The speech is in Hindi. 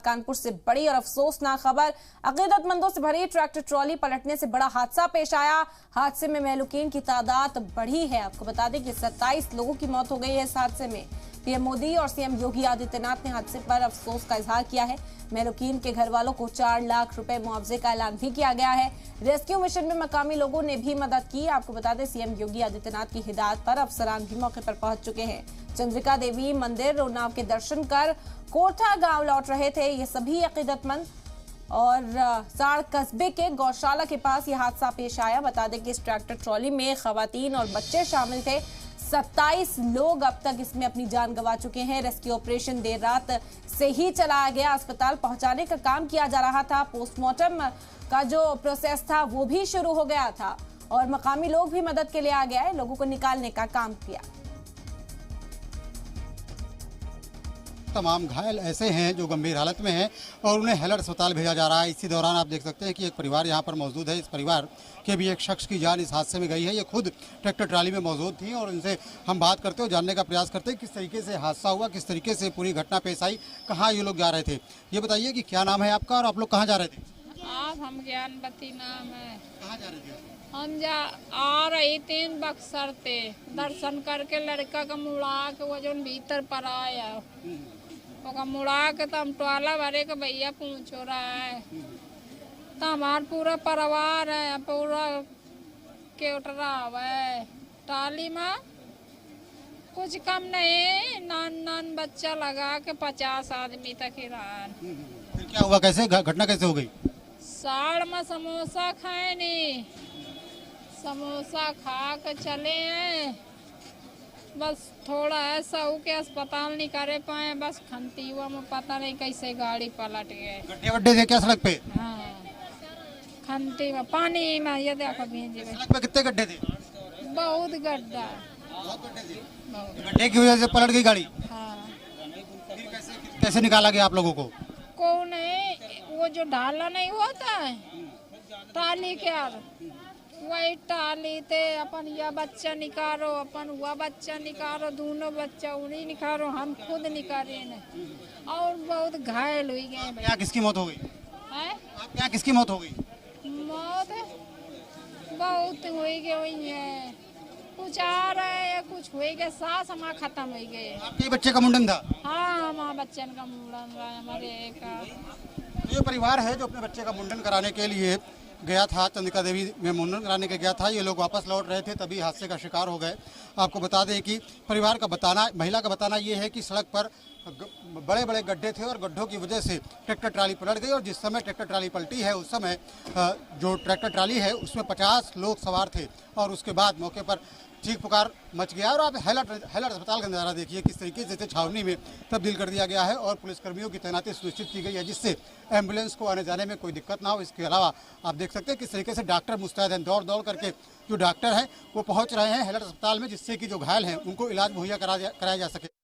कानपुर से बड़ी और अफसोसनाक खबर। अकीदतमंदों से भरी ट्रैक्टर ट्रॉली पलटने से बड़ा हादसा पेश आया। हादसे में महलूकीन की तादाद बढ़ी है। आपको बता दें कि 27 लोगों की मौत हो गई है इस हादसे में। पीएम मोदी और सीएम योगी आदित्यनाथ ने हादसे पर अफसोस का इजहार किया है। महलूकीन के घर वालों को 4 लाख रुपए मुआवजे का ऐलान भी किया गया है। रेस्क्यू मिशन में मकामी लोगों ने भी मदद की। आपको बता दें सीएम योगी आदित्यनाथ की हिदायत पर अफसरान भी मौके पर पहुंच चुके हैं। चंद्रिका देवी मंदिर उन्नाव के दर्शन कर कोठा गांव लौट रहे थे ये सभी अकीदतमंद और साड़ कस्बे के गौशाला के पास ये हादसा पेश आया। बता दें कि इस ट्रैक्टर ट्रॉली में खवातीन और बच्चे शामिल थे। 27 लोग अब तक इसमें अपनी जान गंवा चुके हैं। रेस्क्यू ऑपरेशन देर रात से ही चलाया गया। अस्पताल पहुंचाने का काम किया जा रहा था। पोस्टमार्टम का जो प्रोसेस था वो भी शुरू हो गया था और मकामी लोग भी मदद के लिए आ गया है। लोगों को निकालने का काम किया। तमाम घायल ऐसे हैं जो गंभीर हालत में हैं और उन्हें हेलर अस्पताल भेजा जा रहा है। इसी दौरान आप देख सकते हैं कि एक परिवार यहां पर मौजूद है। इस परिवार के भी एक शख्स की जान इस हादसे में गई है। ये खुद ट्रैक्टर ट्राली में मौजूद थी और इनसे हम बात करते हुए जानने का प्रयास करते हैं किस तरीके से हादसा हुआ, किस तरीके से पूरी घटना पेश आई, कहाँ ये लोग जा रहे थे। ये बताइए कि क्या नाम है आपका और आप लोग कहाँ जा रहे थे? हम ज्ञानवती नाम है। कहाँ जा रहे थे? हम आ रही 3 बक्सर थे दर्शन करके। लड़का का मुड़ा के वो जो भीतर पर आया ओका मुड़ा के तो हम टोला भरे के भैया पूछो रहा है तो हमार पूरा परिवार है पूरा केवटरा है टाली में कुछ कम नहीं। नान बच्चा लगा के 50 आदमी तक ही रहा। फिर क्या हुआ, कैसे घटना कैसे हो गई? साड़ में समोसा खाए नहीं, समोसा खा के चले हैं। बस थोड़ा ऐसा हो के अस्पताल नहीं करे पाए। बस खंतीवा में पता नहीं कैसे गाड़ी पलट गए। गड्ढे वड्ढे थे क्या सड़क पे? हाँ खंती में पानी में ये देखो भींजे। सड़क पे कितने गड्ढे थे? बहुत गड्ढा। गड्ढे की वजह से पलट गई गाड़ी। हाँ फिर कैसे निकाला गया आप लोगों को? कौन है वो जो ढाला नहीं होता है टाली के वही टाली थे। अपन यह बच्चा निकालो, अपन हुआ बच्चा निकालो, दोनों बच्चा उन्हीं निकालो, हम खुद निकाले न। और बहुत घायल हुई गए। क्या किसकी मौत हो गई? आप क्या किसकी मौत हो गई? मौत बहुत हुई गई है। कुछ आ रहे है कुछ हुई गए। सांस हमारा खत्म हो गए। आपके बच्चे का मुंडन था? हाँ हमारे बच्चन का मुंडन रहा हमारे का। ये परिवार है जो अपने बच्चे का मुंडन कराने के लिए गया था। चंद्रिका देवी में मुंडन कराने के गया था। ये लोग वापस लौट रहे थे तभी हादसे का शिकार हो गए। आपको बता दें कि परिवार का बताना, महिला का बताना ये है कि सड़क पर बड़े बड़े गड्ढे थे और गड्ढों की वजह से ट्रैक्टर ट्राली पलट गई और जिस समय ट्रैक्टर ट्राली पलटी है उस समय जो ट्रैक्टर ट्राली है उसमें 50 लोग सवार थे और उसके बाद मौके पर चीख पुकार मच गया। और आप हेलर अस्पताल का नज़ारा देखिए किस तरीके से छावनी में तब्दील कर दिया गया है और पुलिसकर्मियों की तैनाती सुनिश्चित की गई है जिससे एम्बुलेंस को आने जाने में कोई दिक्कत ना हो। इसके अलावा आप देख सकते हैं किस तरीके से डॉक्टर मुस्तैद हैं। दौड़ दौड़ करके जो डॉक्टर हैं वो पहुंच रहे हैं हेलर अस्पताल में जिससे कि जो घायल हैं उनको इलाज मुहैया कराया जा सके।